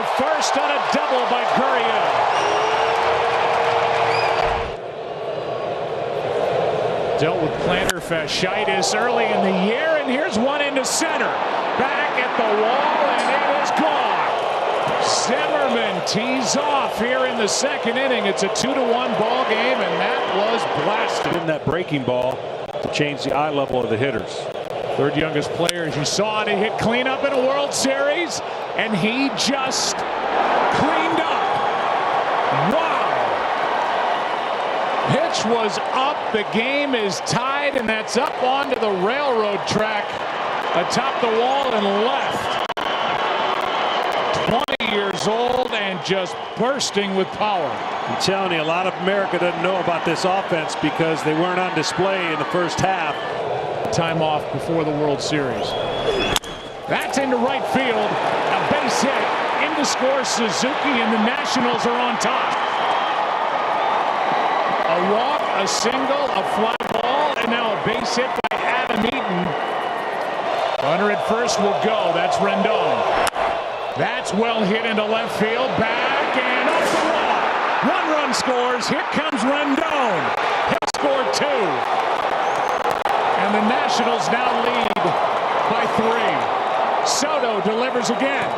the first on a double by Gurriel. Dealt with plantar fasciitis early in the year, and here's one into center. Back at the wall, and it is gone. Zimmerman tees off here in the second inning. It's a 2-1 ball game, and that was blasted. In that breaking ball to change the eye level of the hitters. Third youngest player, as you saw, to hit cleanup in a World Series, and he just cleaned up. Wow. Pitch was up. The game is tied, and that's up onto the railroad track atop the wall and left. 20 years old and just bursting with power. I'm telling you, a lot of America doesn't know about this offense because they weren't on display in the first half. Time off before the World Series. That's into right field. A base hit. In to score Suzuki, and the Nationals are on top. A walk, a single, a fly ball, and now a base hit by Adam Eaton. Runner at first will go. That's Rendon. That's well hit into left field. Back and off the wall. One run scores. Here comes Rendon. He'll score two. And the Nationals now lead by 3. Soto delivers again.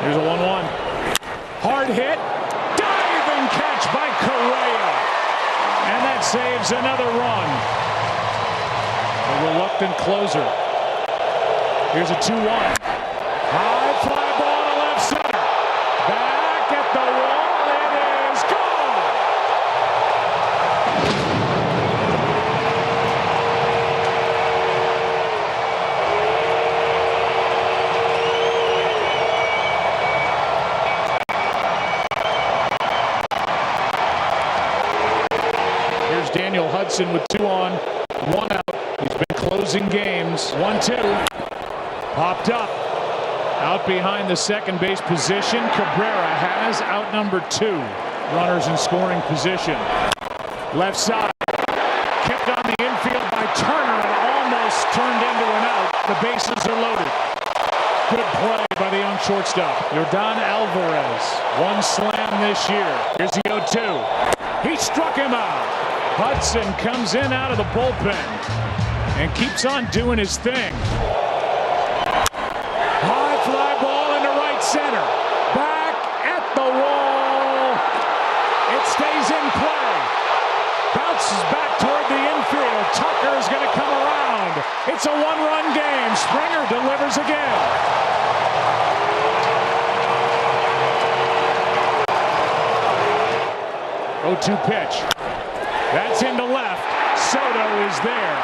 Here's a 1-1. Hard hit. Diving catch by Correa. And that saves another run. A reluctant closer. Here's a 2-1. High fly ball to left center. Back at the wall. It is gone. Here's Daniel Hudson with 2 on, 1 out. He's been closing games. 1-2. Popped up. Out behind the second base position. Cabrera has out number 2. Runners in scoring position. Left side. Kept on the infield by Turner and almost turned into an out. The bases are loaded. Good play by the young shortstop. Yordan Alvarez. 1 slam this year. Here's the 0-2. He struck him out. Hudson comes in out of the bullpen and keeps on doing his thing. High fly ball into right center. Back at the wall. It stays in play. Bounces back toward the infield. Tucker is going to come around. It's a 1-run game. Springer delivers again. Oh, 2 pitch. That's into left. Soto is there.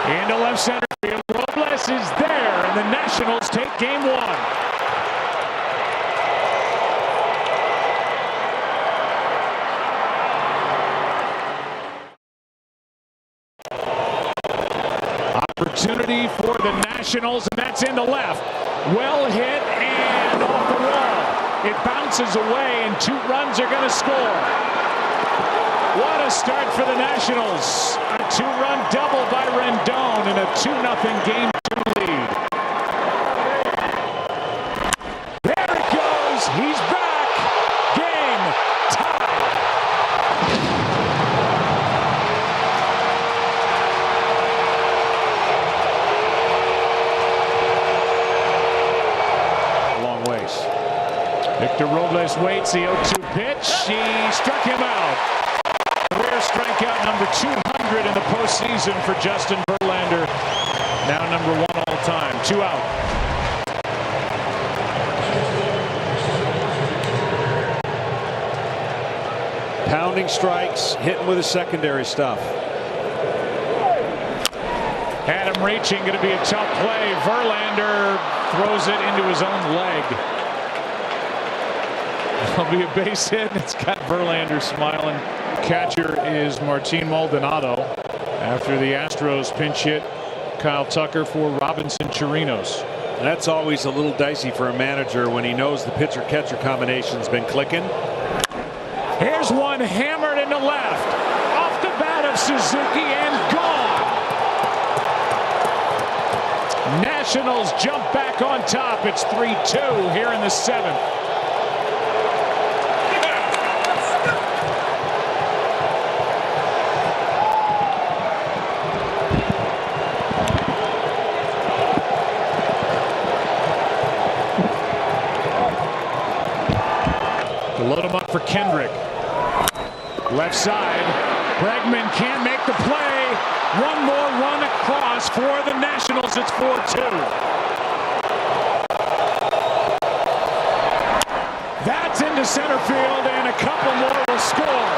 Into left center field. Robles is there, and the Nationals take game 1. Opportunity for the Nationals, and that's into left. Well hit and off the wall. It bounces away, and 2 runs are going to score. What a start for the Nationals. A 2-run double by Rendon and a 2-0 game 2 lead. There it goes. He's back. Game tied. A long ways. Victor Robles waits. The 0-2 pitch. He struck him out. Career strikeout number 200 in the postseason for Justin Verlander. Now number 1 all time. 2 out. Pounding strikes, hitting with his secondary stuff. Had him reaching, going to be a tough play. Verlander throws it into his own leg. It'll be a base hit. It's got Verlander smiling. Catcher is Martin Maldonado after the Astros pinch hit Kyle Tucker for Robinson Chirinos. That's always a little dicey for a manager when he knows the pitcher-catcher combination's been clicking. Here's one hammered into left. Off the bat of Suzuki and gone. Nationals jump back on top. It's 3-2 here in the 7th. Load him up for Kendrick. Left side. Bregman can't make the play. One more run across for the Nationals. It's 4-2. That's into center field, and a couple more will score.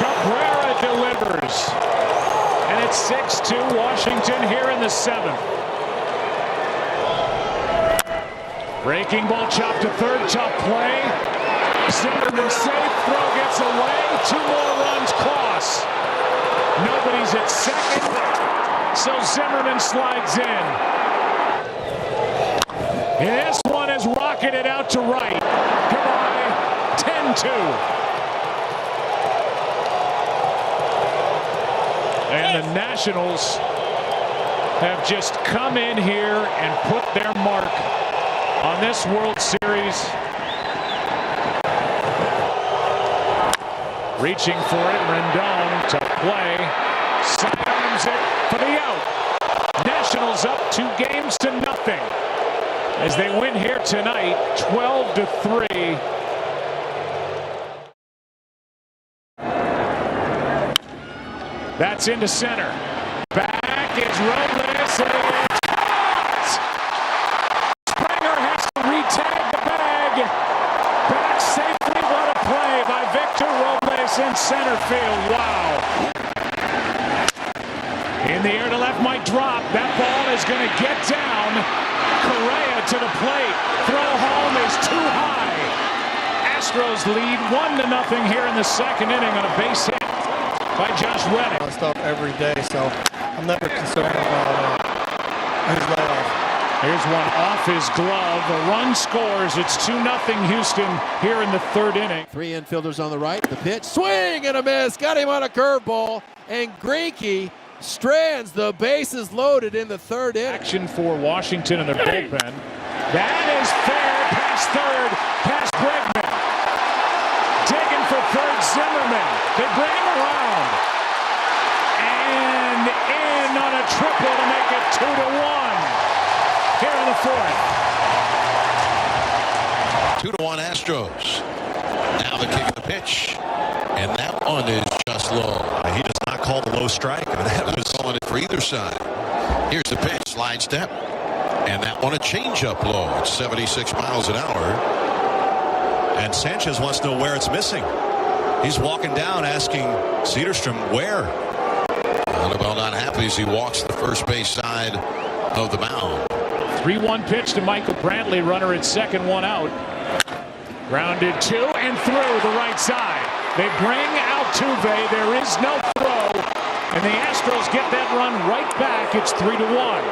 Cabrera delivers. And it's 6-2 Washington here in the 7th. Breaking ball chopped to third, tough play. Zimmerman safe, throw gets away. 2 more runs cross. Nobody's at second, so Zimmerman slides in. This one is rocketed out to right. Goodbye, 10-2. And the Nationals have just come in here and put their mark on this World Series. Reaching for it, Rendon to play. Sidearms it for the out. Nationals up 2-0 as they win here tonight, 12-3. That's into center. Back is Robles, and it's caught! Springer has to retag the bag. Back safely, what a play by Victor Robles in center field. Wow. In the air to left, might drop. That ball is going to get down. Correa to the plate. Throw home is too high. Astros lead 1-0 here in the 2nd inning on a base hit by Josh Reddick. Stuff every day, so I'm never concerned about his layoff. Here's one off his glove. A run scores. It's 2-0 Houston here in the 3rd inning. 3 infielders on the right. The pitch, swing and a miss. Got him on a curveball, and Greinke strands. The bases loaded in the 3rd inning. Action for Washington in their bullpen. That is fair. Past third. Past Bregman. Digging for third, Zimmerman. They bring him around. And in on a triple to make it 2-1 here in the 4th. 2-1 Astros. Now the kick of the pitch. And that one is just low. He does not call the low strike. That was calling it for either side. Here's the pitch. Slide step. And that one a changeup low. It's 76 miles an hour. And Sanchez wants to know where it's missing. He's walking down asking Cedarstrom where. Annabelle not happy as he walks the first base side of the mound. 3-1 pitch to Michael Brantley. Runner at second, one out. Grounded to and through the right side. They bring Altuve. There is no throw. And the Astros get that run right back. It's 3-1.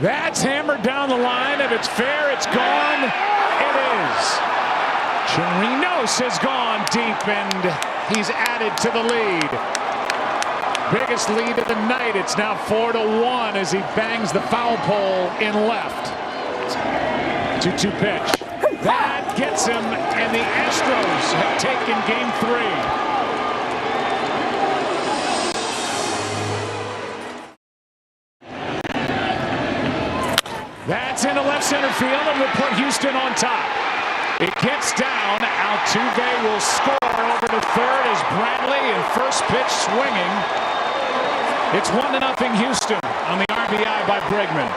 That's hammered down the line. If it's fair, it's gone. It is. Chirinos has gone deep, and he's added to the lead. Biggest lead of the night. It's now 4-1 as he bangs the foul pole in left. 2-2 pitch. That gets him, and the Astros have taken Game 3. That's into left center field and will put Houston on top. It gets down. Altuve will score over to third as Bradley in first pitch swinging. It's 1-0 Houston on the RBI by Bregman.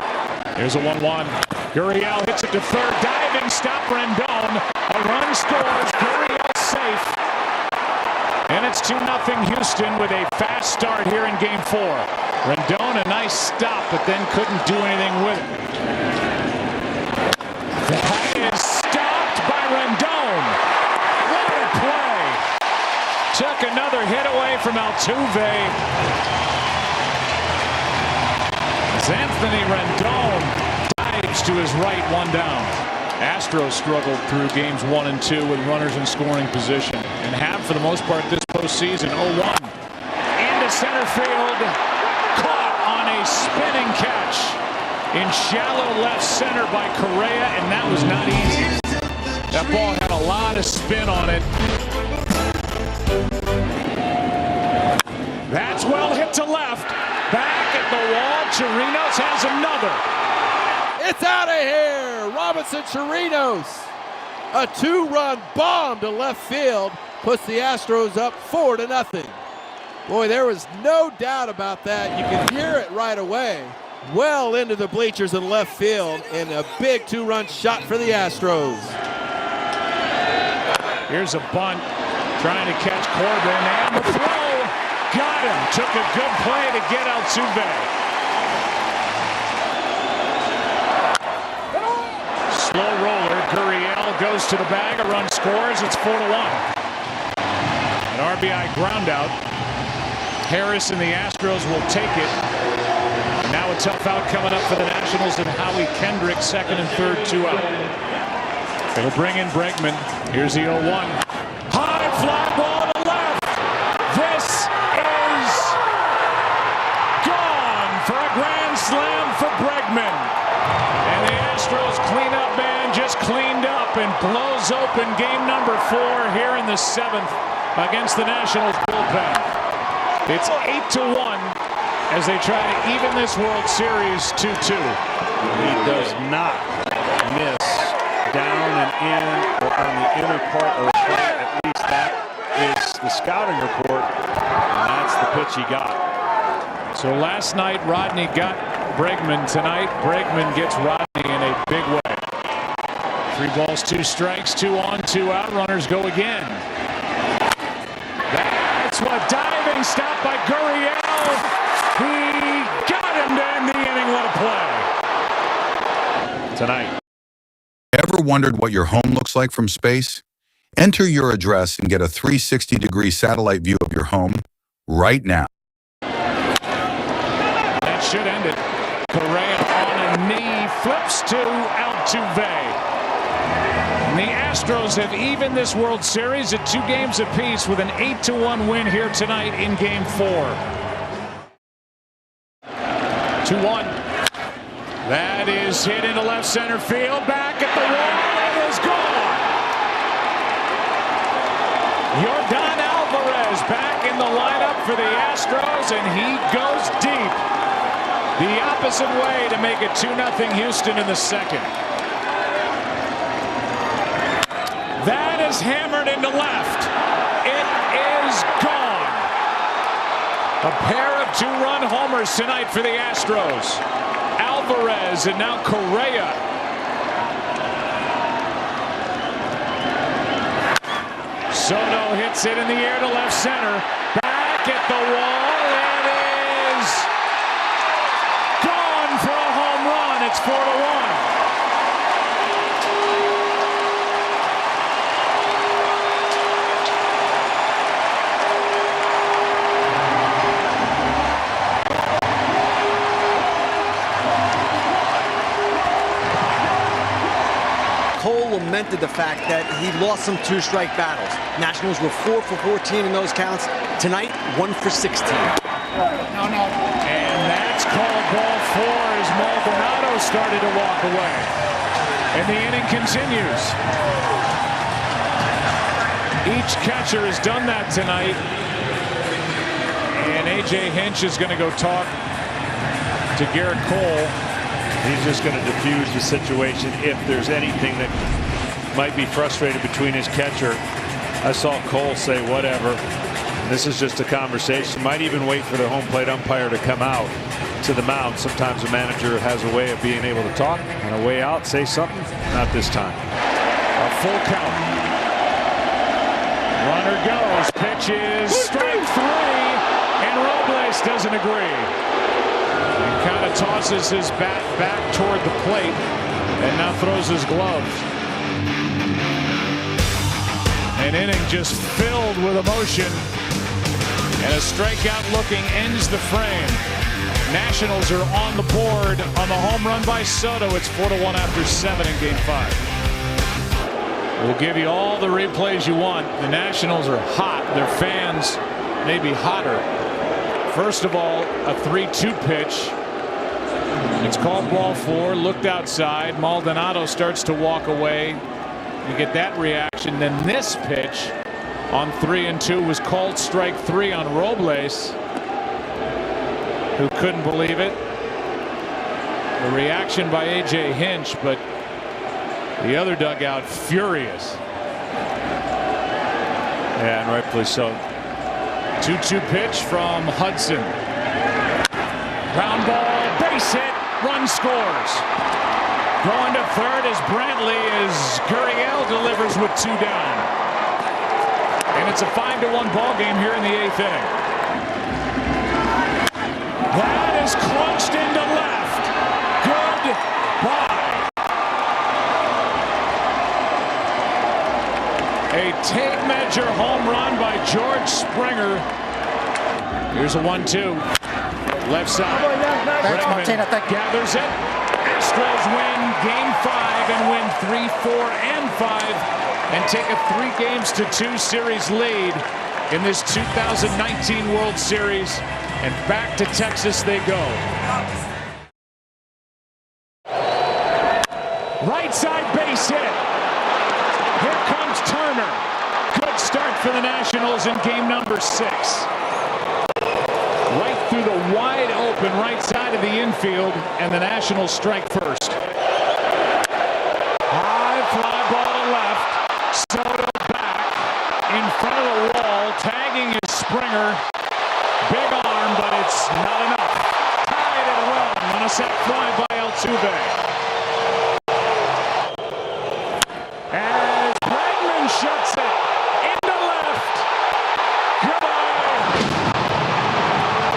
There's a 1-1. Gurriel hits it to third. Diving stop Rendon. A run scores. Gurriel safe. And it's 2-0 Houston with a fast start here in Game 4. Rendon a nice stop, but then couldn't do anything with it. That is stopped by Rendon. What a play. Took another hit away from Altuve. As Anthony Rendon dives to his right, one down. Astros struggled through games 1 and 2 with runners in scoring position and have for the most part this postseason. 0-1 into center field, caught on a spinning catch in shallow left center by Correa, and that was not easy. That ball had a lot of spin on it. That's well hit to left. Back at the wall, Chirinos has another. It's out of here. Robinson Chirinos. A 2-run bomb to left field puts the Astros up 4-0. Boy, there was no doubt about that. You can hear it right away. Well into the bleachers in left field, and a big 2-run shot for the Astros. Here's a bunt, trying to catch Corbin, and the throw. Got him. Took a good play to get Altuve. Slow roller. Gurriel goes to the bag. A run scores. It's 4-1. An RBI ground out. Harris and the Astros will take it. And now a tough out coming up for the Nationals, and Howie Kendrick, second and third, 2 out. They'll bring in Bregman. Here's the 0-1. High fly ball to left. This is gone for a grand slam for Bregman. And the Astros cleanup man just cleaned up and blows open game number 4 here in the 7th against the Nationals bullpen. It's 8-1 as they try to even this World Series 2-2. He does not miss down and in or on the inner part of the plate. At least that is the scouting report, and that's the pitch he got. So last night Rodney got Bregman. Tonight Bregman gets Rodney in a big way. 3 balls, 2 strikes, 2 on, 2 out. Runners go again. That's what diving stop by Gurriel. He got him to end the inning. What a play Tonight. Ever wondered what your home looks like from space? Enter your address and get a 360-degree satellite view of your home right now. That should end it. Correa on a knee, flips to Altuve. And the Astros have evened this World Series at 2 games apiece with an 8-1 win here tonight in Game 4. 2-1. That is hit into left center field. Back at the wall. It is gone. Yordan Alvarez back in the lineup for the Astros, and he goes deep. The opposite way to make it 2-0 Houston in the 2nd. That is hammered into left. It is gone. A pair of 2-run homers tonight for the Astros. Alvarez and now Correa. Soto hits it in the air to left center. Back at the wall. It is gone for a home run. It's 4-1. Cole lamented the fact that he lost some 2-strike battles. Nationals were 4 for 14 in those counts. Tonight, 1 for 16. And that's called ball 4 as Maldonado started to walk away. And the inning continues. Each catcher has done that tonight. And A.J. Hinch is going to go talk to Garrett Cole. He's just going to diffuse the situation if there's anything that might be frustrated between his catcher. I saw Cole say whatever. This is just a conversation. Might even wait for the home plate umpire to come out to the mound. Sometimes a manager has a way of being able to talk on a way out, say something. Not this time. A full count. Runner goes. Pitch is strike 3. And Robles doesn't agree. He kind of tosses his bat back toward the plate and now throws his glove. An inning just filled with emotion, and a strikeout looking ends the frame. Nationals are on the board on the home run by Soto. It's 4-1 after 7 in Game 5. We'll give you all the replays you want. The Nationals are hot. Their fans may be hotter. First of all, a 3-2 pitch. It's called ball 4. Looked outside. Maldonado starts to walk away. You get that reaction. Then this pitch on 3-2 was called strike 3 on Robles, who couldn't believe it. The reaction by A.J. Hinch, but the other dugout furious. Yeah, and rightfully so. 2-2 pitch from Hudson. Ground ball, base hit, run scores. Going to third as Brantley as Gurriel delivers with 2 down. And it's a 5-1 ball game here in the 8th inning. That is crunched into left. Goodbye. A tape measure home run by George Springer. Here's a 1-2. Left side. Thanks, Martina. Thank you. Gathers it. Astros win Game 5 and win 3, 4, and 5 and take a 3-2 series lead in this 2019 World Series. And back to Texas they go. Right side base hit. Here comes Turner. Good start for the Nationals in game number 6. Right through the wide open right side of the infield, and the Nationals strike first. High fly ball to left. Soto back in front of the wall. Tagging is Springer. Big arm, but it's not enough. Tied at 1 on a set fly by Altuve. As Bregman shuts it into left. Goodbye.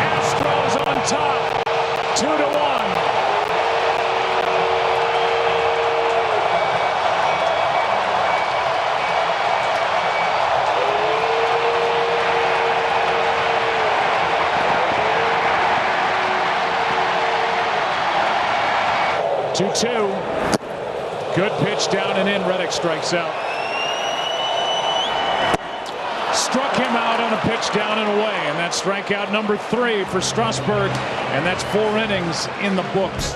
Astros on top. 2-1. Good pitch down and in. Reddick strikes out. Struck him out on a pitch down and away, and that's strikeout number 3 for Strasburg, and that's 4 innings in the books.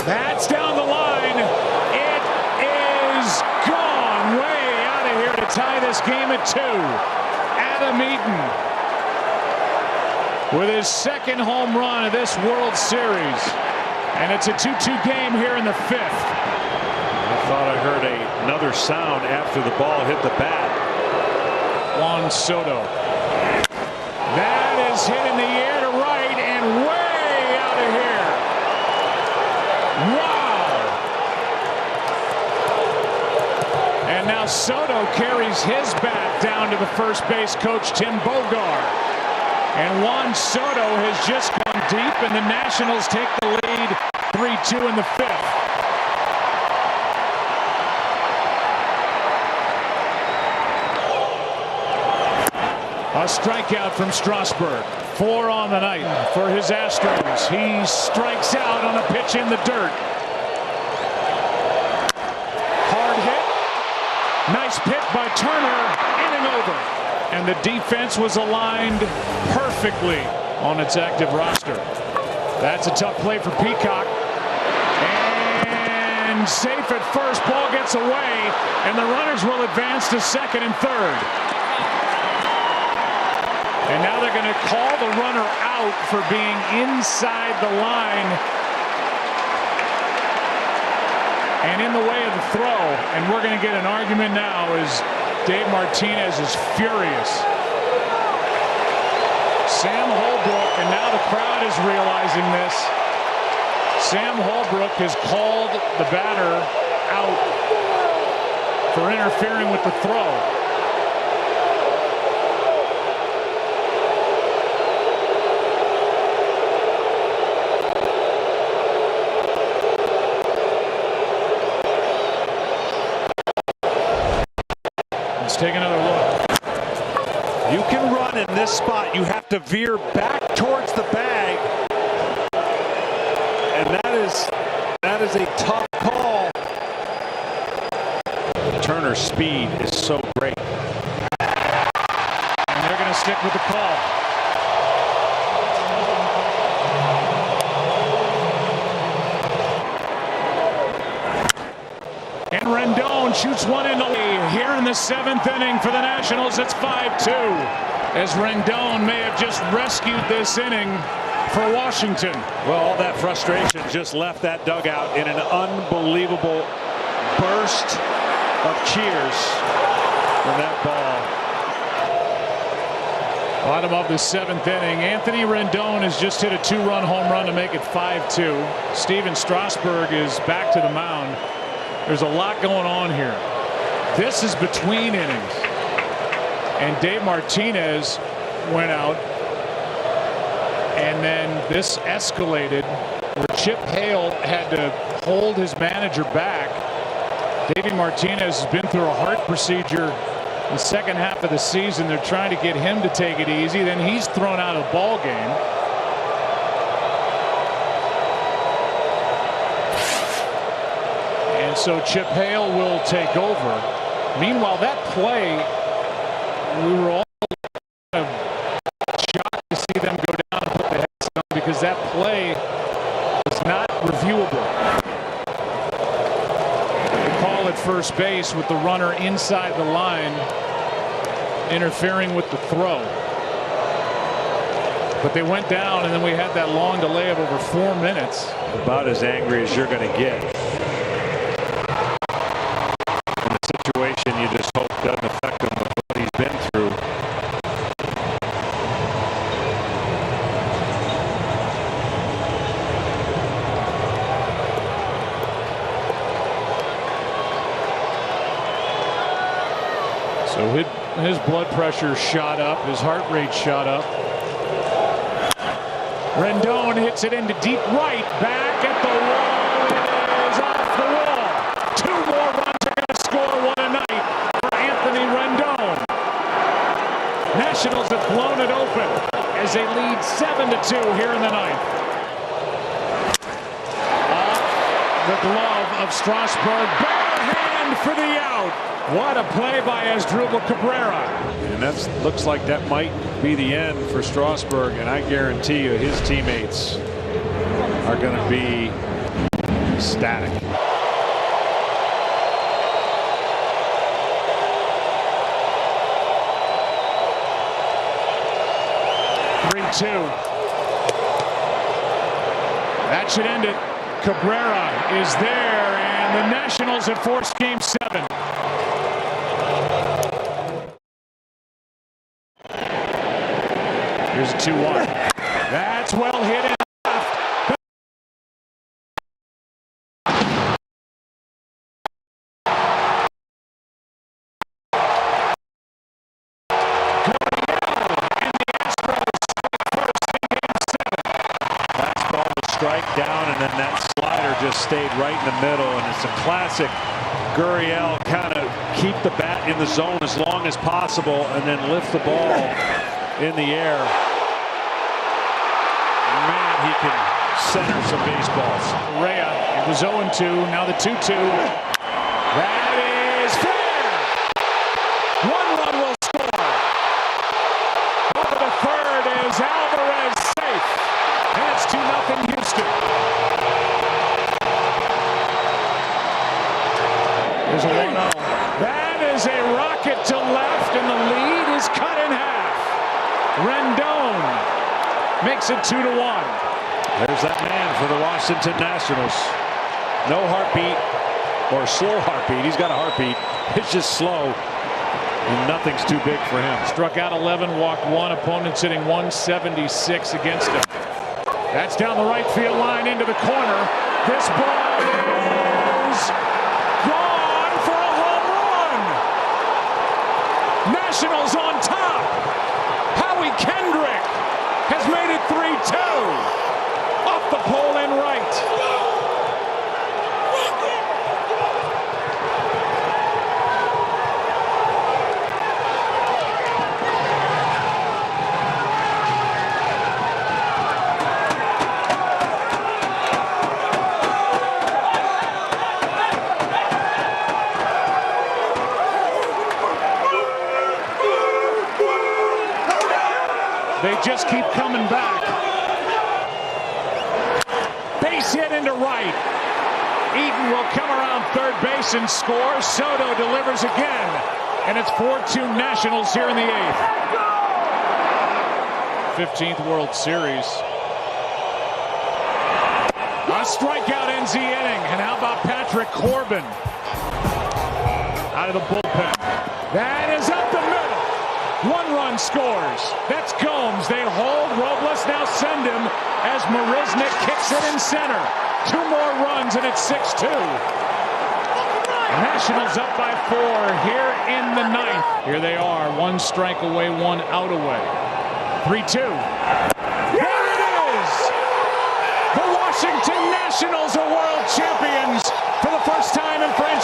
That's down the line. It is gone way out of here to tie this game at 2. Adam Eaton with his 2nd home run of this World Series. And it's a 2-2 game here in the 5th. I thought I heard another sound after the ball hit the bat. Juan Soto. That is hit in the air to right and way out of here. Wow. And now Soto carries his bat down to the first base coach, Tim Bogar. And Juan Soto has just gone deep, and the Nationals take the lead 3-2 in the 5th. A strikeout from Strasburg. 4 on the night for his Astros. He strikes out on a pitch in the dirt. Hard hit. Nice pick by Turner. Inning over. And the defense was aligned perfectly on its active roster. That's a tough play for Peacock. And safe at first. Ball gets away, and the runners will advance to 2nd and 3rd. And now they're going to call the runner out for being inside the line and in the way of the throw. And we're going to get an argument now as Dave Martinez is furious. Sam Holbrook, and now the crowd is realizing this. Sam Holbrook has called the batter out for interfering with the throw. Let's take another look. You can run in this spot. You have to veer back towards the bag. And that is a tough call. runner's speed is so great. And they're going to stick with the call. And Rendon shoots one in the lead here in the 7th inning for the Nationals. It's 5-2 as Rendon may have just rescued this inning for Washington. Well, all that frustration just left that dugout in an unbelievable burst of cheers from that ball. Bottom of the 7th inning. Anthony Rendon has just hit a 2-run home run to make it 5-2. Steven Strasburg is back to the mound. There's a lot going on here. This is between innings. And Dave Martinez went out. And then this escalated where Chip Hale had to hold his manager back. Davey Martinez has been through a heart procedure the second half of the season. They're trying to get him to take it easy. Then he's thrown out of the ball game. And so Chip Hale will take over. Meanwhile, that play, we were all kind of shocked to see them go down and put the heads down because that play is not reviewable. The call at first base with the runner inside the line interfering with the throw. But they went down, and then we had that long delay of over 4 minutes. About as angry as you're going to get. In a situation you just hope doesn't affect him with what he's been through. So his blood pressure shot up, his heart rate shot up. Rendon hits it into deep right, back at the wall, is off the wall. 2 more runs are going to score one a night for Anthony Rendon. Nationals have blown it open as they lead 7-2 here in the 9th. Off the glove of Strasburg, bare hand for the out. What a play by Asdrubal Cabrera. And that looks like that might be the end for Strasburg, and I guarantee you his teammates are going to be ecstatic. That should end it. Cabrera is there, and the Nationals have forced Game 7. Here's a 2-1. That's well hit in left. Strike down, and then that slider just stayed right in the middle, and it's a classic Gurriel kind of keep the bat in the zone as long as possible and then lift the ball in the air. Man, he can center some baseballs. Correa, it was 0-2, now the 2-2. That is fair. 1 run will score. Over the third is Alvarez safe. And it's 2-0 Houston. There's a 1-0. That is a rocket to left, and the lead is cut in half. Rendon makes it 2-1. There's that man for the Washington Nationals. No heartbeat, or slow heartbeat. He's got a heartbeat. It's just slow, and nothing's too big for him. Struck out 11, walked 1. Opponents hitting 176 against him. That's down the right field line into the corner. This ball is gone for a home run. Nationals on top. Howie Kendrick has made it 3-2. Off the pole and right. They just keep coming back. Base hit into right. Eaton will come around third base and score. Soto delivers again. And it's 4-2 Nationals here in the 8th. 15th World Series. A strikeout ends the inning. And how about Patrick Corbin? Out of the bullpen. That is up the middle. 1 run scores. That's Gomes. They hold. Robles now send him as Marisnick kicks it in center. 2 more runs and it's 6-2. Nationals up by 4 here in the 9th. Here they are. 1 strike away, 1 out away. 3-2. There it is. The Washington Nationals are world champions for the first time in franchise